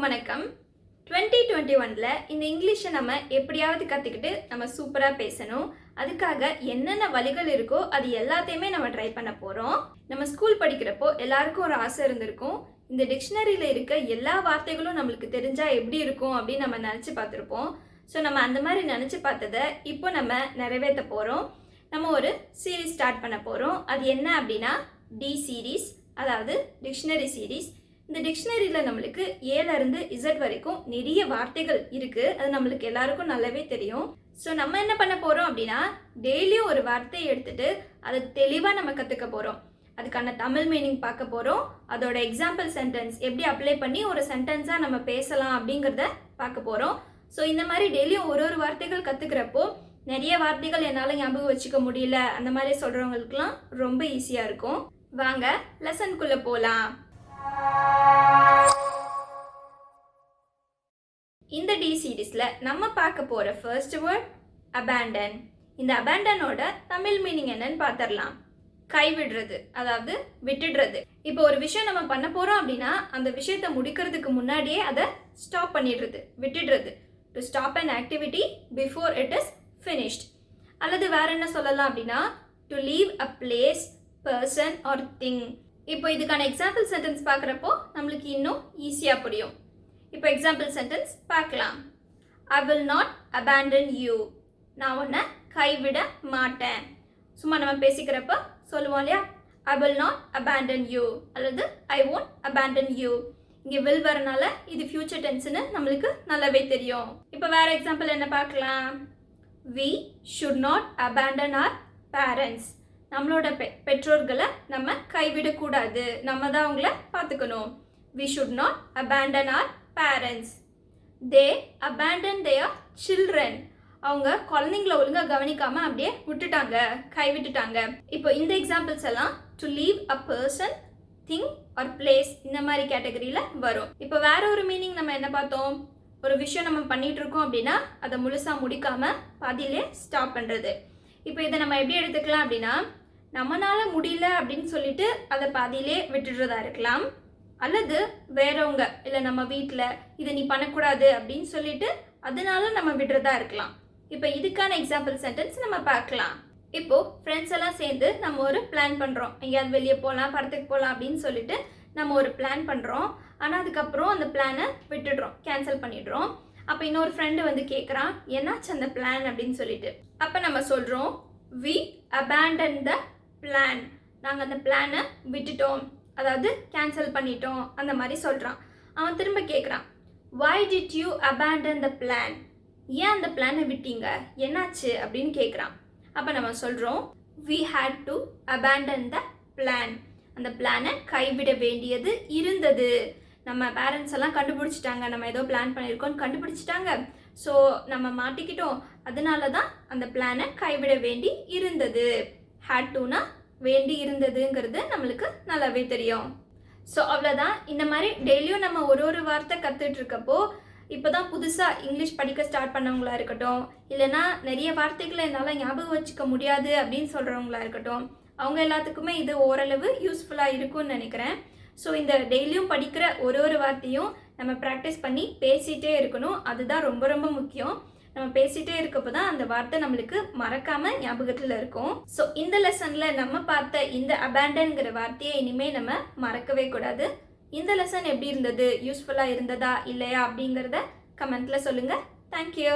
எல்லாருக்கும் வணக்கம். 2021ல இந்த இங்கிலீஷை நம்ம எப்படியாவது கற்றுக்கிட்டு நம்ம சூப்பராக பேசணும். அதுக்காக என்னென்ன வழிகள் இருக்கோ அது எல்லாத்தையுமே நம்ம ட்ரை பண்ண போகிறோம். நம்ம ஸ்கூல் படிக்கிறப்போ எல்லாருக்கும் ஒரு ஆசை இருந்திருக்கும். இந்த டிக்ஷனரியில் இருக்க எல்லா வார்த்தைகளும் நம்மளுக்கு தெரிஞ்சால் எப்படி இருக்கும் அப்படின்னு நம்ம நினச்சி பார்த்துருப்போம். ஸோ நம்ம அந்த மாதிரி நினச்சி பார்த்ததை இப்போ நம்ம நிறைவேற்ற போகிறோம். நம்ம ஒரு சீரீஸ் ஸ்டார்ட் பண்ண போகிறோம். அது என்ன அப்படின்னா டி சீரீஸ், அதாவது டிக்ஷனரி சீரீஸ். இந்த டிக்ஷனரியில் நம்மளுக்கு ஏலேருந்து இசட் வரைக்கும் நிறைய வார்த்தைகள் இருக்குது. அது நம்மளுக்கு எல்லாருக்கும் நல்லாவே தெரியும். ஸோ நம்ம என்ன பண்ண போகிறோம் அப்படின்னா டெய்லியும் ஒரு வார்த்தையை எடுத்துகிட்டு அதை தெளிவாக நம்ம கற்றுக்க போகிறோம். அதுக்கான தமிழ் மீனிங் பார்க்க போகிறோம். அதோட எக்ஸாம்பிள் சென்டென்ஸ் எப்படி அப்ளை பண்ணி ஒரு சென்டென்ஸாக நம்ம பேசலாம் அப்படிங்கிறத பார்க்க போகிறோம். ஸோ இந்த மாதிரி டெய்லியும் ஒரு வார்த்தைகள் கற்றுக்கிறப்போ நிறைய வார்த்தைகள் என்னால் ஞாபகம் வச்சுக்க முடியல அந்த மாதிரி சொல்கிறவங்களுக்குலாம் ரொம்ப ஈஸியாக இருக்கும். வாங்க லெசனுக்குள்ளே போகலாம். இந்த டி சீரீஸ்ல நம்ம பார்க்க போற ஃபர்ஸ்ட் வேர்ட் abandon. இந்த abandonோட தமிழ் மீனிங் என்னன்னு பார்த்துடலாம். கைவிடுறது, அதாவது விட்டுடுறது. இப்போ ஒரு விஷயம் நம்ம பண்ண போறோம் அப்படின்னா அந்த விஷயத்தை முடிக்கிறதுக்கு முன்னாடியே அதை ஸ்டாப் பண்ணிடுறது, விட்டுடுறது. To stop an activity before it is finished. அல்லது வேற என்ன சொல்லலாம் அப்படின்னா to leave a place, person or thing. இப்போ இதுக்கான எக்ஸாம்பிள் சென்டென்ஸ் பார்க்குறப்போ நம்மளுக்கு இன்னும் ஈஸியாக புரியும். இப்போ எக்ஸாம்பிள் சென்டென்ஸ் பார்க்கலாம். I will not abandon you. நான் உன்னை கைவிட மாட்டேன். சும்மா நம்ம பேசிக்கிறப்ப சொல்லுவோம் இல்லையா, I will not abandon you அல்லது ஐ won't abandon you. இங்கே வில் வரனால இது ஃபியூச்சர் டென்ஸ்னு நம்மளுக்கு நல்லாவே தெரியும். இப்போ வேற எக்ஸாம்பிள் என்ன பார்க்கலாம். we should not abandon our parents. நம்மளோட பெற்றோர்களை நம்ம கைவிடக்கூடாது, நம்ம தான் அவங்கள பார்த்துக்கணும். we should not abandon our parents. they abandon their children. அவங்க குழந்தைங்கள ஒழுங்காக கவனிக்காமல் அப்படியே விட்டுட்டாங்க, கைவிட்டுட்டாங்க. இப்போ இந்த எக்ஸாம்பிள்ஸ் எல்லாம் to leave a person, thing or place இந்த மாதிரி கேட்டகரியில் வரும். இப்போ வேற ஒரு மீனிங் நம்ம என்ன பார்த்தோம், ஒரு விஷயம் நம்ம பண்ணிட்டு இருக்கோம் அப்படின்னா அதை முழுசாக முடிக்காமல் பாதியிலே ஸ்டாப் பண்ணுறது. இப்போ இதை நம்ம எப்படி எடுத்துக்கலாம் அப்படின்னா நம்மளால முடியல அப்படின்னு சொல்லிட்டு அதை பாதியிலே விட்டுடுறதா இருக்கலாம். அல்லது வேறவங்க இல்லை நம்ம வீட்டில் இதை நீ பண்ணக்கூடாது அப்படின்னு சொல்லிட்டு அதனால நம்ம விடுறதா இருக்கலாம். இப்போ இதுக்கான எக்ஸாம்பிள் சென்டென்ஸ் நம்ம பார்க்கலாம். இப்போ ஃப்ரெண்ட்ஸ் எல்லாம் சேர்ந்து நம்ம ஒரு பிளான் பண்ணுறோம், எங்கேயாவது வெளியே போகலாம், படத்துக்கு போகலாம் அப்படின்னு சொல்லிட்டு நம்ம ஒரு பிளான் பண்ணுறோம். ஆனால் அதுக்கப்புறம் அந்த பிளானை விட்டுடுறோம், கேன்சல் பண்ணிடுறோம். அப்போ இன்னொரு ஃப்ரெண்டு வந்து கேட்குறான் என்னாச்சு அந்த பிளான் அப்படின்னு சொல்லிட்டு. அப்போ நம்ம சொல்கிறோம் we abandon the plan. நாங்கள் அந்த பிளானை விட்டுட்டோம், அதாவது கேன்சல் பண்ணிட்டோம் அந்த மாதிரி சொல்கிறான். அவன் திரும்ப கேட்குறான் why did you abandon the plan? ஏன் அந்த பிளானை விட்டீங்க, என்னாச்சு அப்படின்னு கேட்குறான். அப்போ நம்ம சொல்கிறோம் we had to abandon the plan. அந்த பிளானை கைவிட வேண்டியது இருந்தது. நம்ம பேரண்ட்ஸ் எல்லாம் கண்டுபிடிச்சிட்டாங்க, நம்ம ஏதோ பிளான் பண்ணியிருக்கோம்னு கண்டுபிடிச்சிட்டாங்க. ஸோ நம்ம மாட்டிக்கிட்டோம், அதனால தான் அந்த பிளானை கைவிட வேண்டி இருந்தது. ஹேட் டுனா வேண்டி இருந்ததுங்கிறது நம்மளுக்கு நல்லாவே தெரியும். ஸோ அவ்வளோதான். இந்த மாதிரி டெய்லியும் நம்ம ஒரு வார்த்தை கற்றுட்டு இருக்கப்போ இப்போ தான் புதுசாக இங்கிலீஷ் படிக்க ஸ்டார்ட் பண்ணவங்களா இருக்கட்டும், இல்லைனா நிறைய வார்த்தைகளை என்னால் ஞாபகம் வச்சுக்க முடியாது அப்படின்னு சொல்கிறவங்களா இருக்கட்டும், அவங்க எல்லாத்துக்குமே இது ஓரளவு யூஸ்ஃபுல்லாக இருக்கும்னு நினைக்கிறேன். ஸோ இந்த டெய்லியும் படிக்கிற ஒரு வார்த்தையும் நம்ம ப்ராக்டிஸ் பண்ணி பேசிகிட்டே இருக்கணும். அதுதான் ரொம்ப ரொம்ப முக்கியம். நம்ம பேசிகிட்டே இருக்கப்போ தான் அந்த வார்த்தை நம்மளுக்கு மறக்காமல் ஞாபகத்தில் இருக்கும். ஸோ இந்த லெசனில் நம்ம பார்த்த இந்த abandonங்கிற வார்த்தையை இனிமேல் நம்ம மறக்கவே கூடாது. இந்த லெசன் எப்படி இருந்தது, யூஸ்ஃபுல்லாக இருந்ததா இல்லையா அப்படிங்கிறத கமெண்ட்டில் சொல்லுங்கள். தேங்க்யூ.